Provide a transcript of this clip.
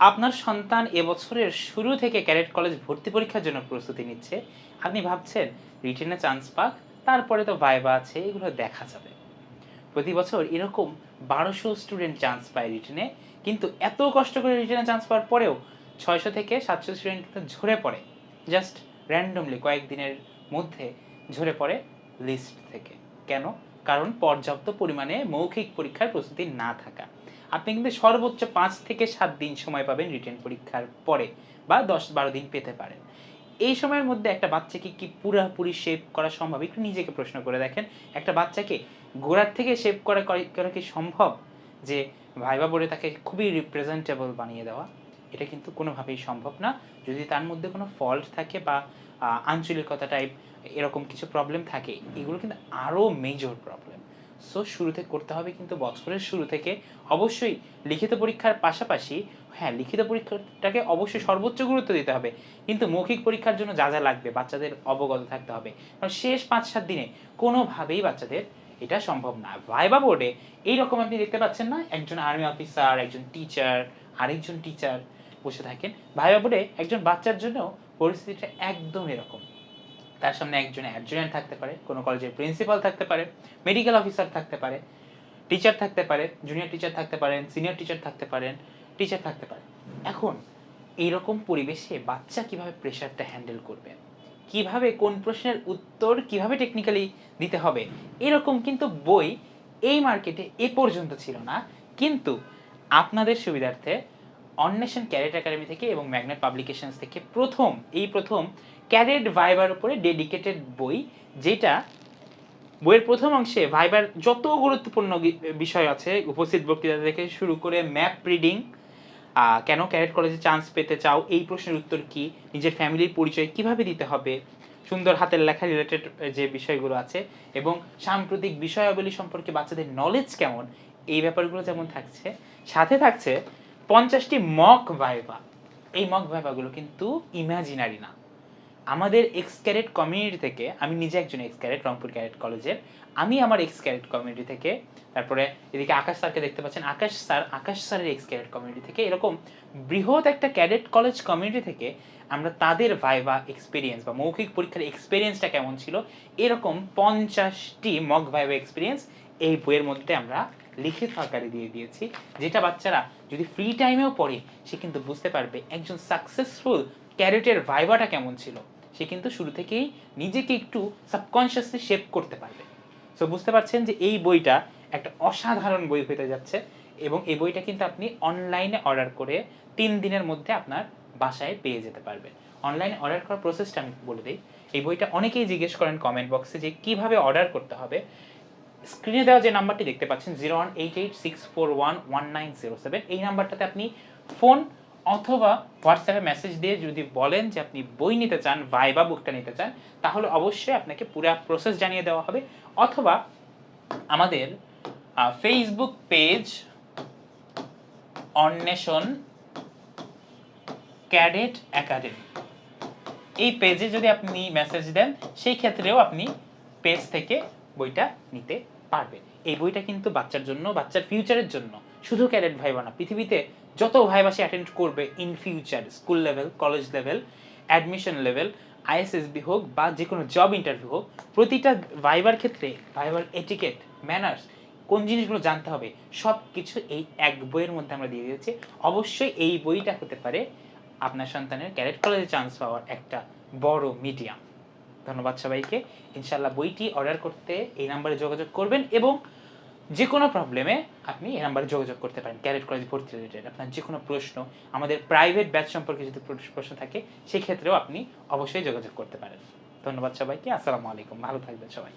আপনার সন্তান এবছরের শুরু থেকে ক্যাডেট কলেজ ভর্তি পরীক্ষার জন্য প্রস্তুতি নিচ্ছে। আপনি ভাবছেন রিটেনে চান্স পাক, তারপরে তো ভাইবা আছে, এগুলো দেখা যাবে। প্রতি বছর এরকম ১২০০ স্টুডেন্ট চান্স পায় রিটেনে, কিন্তু এত কষ্ট করে রিটেনে চান্স পাওয়ার পরেও ৬০০ থেকে ৭০০ স্টুডেন্ট কিন্তু ঝরে পড়ে, জাস্ট র্যান্ডমলি কয়েকদিনের মধ্যে ঝরে পড়ে লিস্ট থেকে। কেন? কারণ পর্যাপ্ত পরিমাণে মৌখিক পরীক্ষার প্রস্তুতি না থাকা। আপনি কিন্তু সর্বোচ্চ ৫ থেকে ৭ দিন সময় পাবেন রিটেন পরীক্ষার পরে, বা ১০-১২ দিন পেতে পারেন। এই সময়ের মধ্যে একটা বাচ্চাকে কি পুরাপুরি শেপ করা সম্ভব? একটু নিজেকে প্রশ্ন করে দেখেন। একটা বাচ্চাকে গোড়ার থেকে শেপ করা কি সম্ভব? যে ভাইবা বোর্ডে তাকে খুবই রিপ্রেজেন্টেবল বানিয়ে দেওয়া? এটা কিন্তু কোনোভাবেই সম্ভব না। যদি তার মধ্যে কোনো ফল্ট থাকে বা আঞ্চলিকতা টাইপ এরকম কিছু প্রবলেম থাকে, এগুলো কিন্তু আরও মেজর প্রবলেম। সো শুরুতে করতে হবে কিন্তু বছরের শুরু থেকে অবশ্যই লিখিত পরীক্ষার পাশাপাশি, হ্যাঁ, লিখিত পরীক্ষাটাকে অবশ্যই সর্বোচ্চ গুরুত্ব দিতে হবে, কিন্তু মৌখিক পরীক্ষার জন্য যা যা লাগবে বাচ্চাদের অবগত থাকতে হবে। কারণ শেষ ৫-৭ দিনে কোনোভাবেই বাচ্চাদের এটা সম্ভব না। ভাইবা বোর্ডে এইরকম আপনি দেখতে পাচ্ছেন না, একজন আর্মি অফিসার, একজন টিচার, আরেকজন টিচার বসে থাকেন। ভাইবা বোর্ডে একজন বাচ্চার জন্য পরিস্থিতিটা একদম এরকম। তার সামনে একজন অ্যাডজুটেন্ট থাকতে পারে, কোনো কলেজের প্রিন্সিপাল থাকতে পারে, মেডিকেল অফিসার থাকতে পারে, টিচার থাকতে পারে, জুনিয়র টিচার থাকতে পারেন, সিনিয়র টিচার থাকতে পারেন, টিচার থাকতে পারে। এখন এইরকম পরিবেশে বাচ্চা কিভাবে প্রেশারটা হ্যান্ডেল করবে, কিভাবে কোন প্রশ্নের উত্তর কিভাবে টেকনিক্যালি দিতে হবে, এরকম কিন্তু বই এই মার্কেটে এ পর্যন্ত ছিল না। কিন্তু আপনাদের সুবিধার্থে অন্বেষণ ক্যাডেট একাডেমি থেকে এবং ম্যাগনেট পাবলিকেশনস থেকে প্রথম ক্যাডেট ভাইবার উপরে ডেডিকেটেড বই, যেটা বইয়ের প্রথম অংশে ভাইবার যত গুরুত্বপূর্ণ বিষয় আছে, উপস্থিত বক্তৃতা থেকে শুরু করে ম্যাপ রিডিং, কেন ক্যাডেট কলেজে চান্স পেতে চাও, এই প্রশ্নের উত্তর কি, নিজের ফ্যামিলির পরিচয় কিভাবে দিতে হবে, সুন্দর হাতের লেখা রিলেটেড যে বিষয়গুলো আছে, এবং সাম্প্রতিক বিষয়াবলী সম্পর্কে বাচ্চাদের নলেজ কেমন, এই ব্যাপারগুলো যেমন থাকছে, সাথে থাকছে 50টি মক ভাইভা। এই মক ভাইভাগুলো কিন্তু ইমাজিনারি না। আমাদের এক্স ক্যাডেট কমিউনিটি থেকে, আমি নিজে একজন এক্স ক্যাডেট রংপুর ক্যাডেট কলেজের, আমি আমার এক্স ক্যাডেট কমিউনিটি থেকে, তারপরে এদিকে আকাশ স্যারকে দেখতে পাচ্ছেন, আকাশ স্যারের এক্স ক্যাডেট কমিউনিটি থেকে, এরকম বৃহৎ একটা ক্যাডেট কলেজ কমিউনিটি থেকে আমরা তাদের ভাইভা এক্সপিরিয়েন্স বা মৌখিক পরীক্ষার এক্সপিরিয়েন্সটা কেমন ছিল, এরকম 50টি মক ভাইভা এক্সপিরিয়েন্স এই বইয়ের মধ্যে আমরা লিখিত আকারে দিয়ে দিয়েছি, যেটা বাচ্চারা যদি ফ্রি টাইমেও পড়ে সে কিন্তু বুঝতে পারবে একজন সাকসেসফুল ক্যাডেটের ভাইভাটা কেমন ছিল। সে কিন্তু শুরু থেকেই নিজেকে একটু সাবকনশিয়াসলি শেপ করতে পারবে। সো বুঝতে পারছেন যে এই বইটা একটা অসাধারণ বই হতে যাচ্ছে, এবং এই বইটা কিন্তু আপনি অনলাইনে অর্ডার করে 3 দিনের মধ্যে আপনার বাসায় পেয়ে যেতে পারবেন। অনলাইনে অর্ডার করার প্রসেসটা আমি বলে দিই। এই বইটা অনেকেই জিজ্ঞেস করেন কমেন্ট বক্সে যে কিভাবে অর্ডার করতে হবে। স্ক্রিনে দেওয়া যে নাম্বারটি দেখতে পাচ্ছেন 018864111907, এই নাম্বারটাতে আপনি ফোন অথবা হোয়াটসঅ্যাপে মেসেজ দিয়ে যদি বলেন যে আপনি বই নিতে চান, ভাইবা বুকটা নিতে চান, তাহলে অবশ্যই আপনাকে পুরো প্রসেস জানিয়ে দেওয়া হবে। অথবা আমাদের ফেসবুক পেজ অন্বেষণ ক্যাডেট একাডেমি, এই পেজে যদি আপনি মেসেজ দেন, সেই ক্ষেত্রেও আপনি পেজ থেকে বইটা নিতে পারবেন। এই বইটা কিন্তু বাচ্চার জন্য, বাচ্চার ফিউচারের জন্য, শুধু ক্যাডেট ভাইবা না, পৃথিবীতে যত ভাইবা সে অ্যাটেন্ড করবে in future, school level, college level, admission level, ISSB হোক বা যে কোনো জব ইন্টারভিউ হোক, প্রতিটা ভাইবার ক্ষেত্রে ভাইবার এটিকেট, ম্যানার্স, কোন জিনিসগুলো জানতে হবে, সব কিছু এই এক বইয়ের মধ্যে আমরা দিয়ে দিয়েছি। অবশ্যই এই বইটা হতে পারে আপনার সন্তানের ক্যাডেট কলেজে চান্স পাওয়ার একটা বড় মিডিয়াম। ধন্যবাদ সবাইকে। ইনশাল্লাহ বইটি অর্ডার করতে এই নাম্বারে যোগাযোগ করবেন, এবং যে কোনো প্রবলেমে আপনি এই নাম্বারে যোগাযোগ করতে পারেন। ক্যাডেট কলেজ ভর্তি রিলেটেড আপনার যে কোনো প্রশ্ন, আমাদের প্রাইভেট ব্যাচ সম্পর্কে যদি প্রশ্ন থাকে, সেক্ষেত্রেও আপনি অবশ্যই যোগাযোগ করতে পারেন। ধন্যবাদ সবাইকে। আসসালামু আলাইকুম। ভালো থাকবেন সবাই।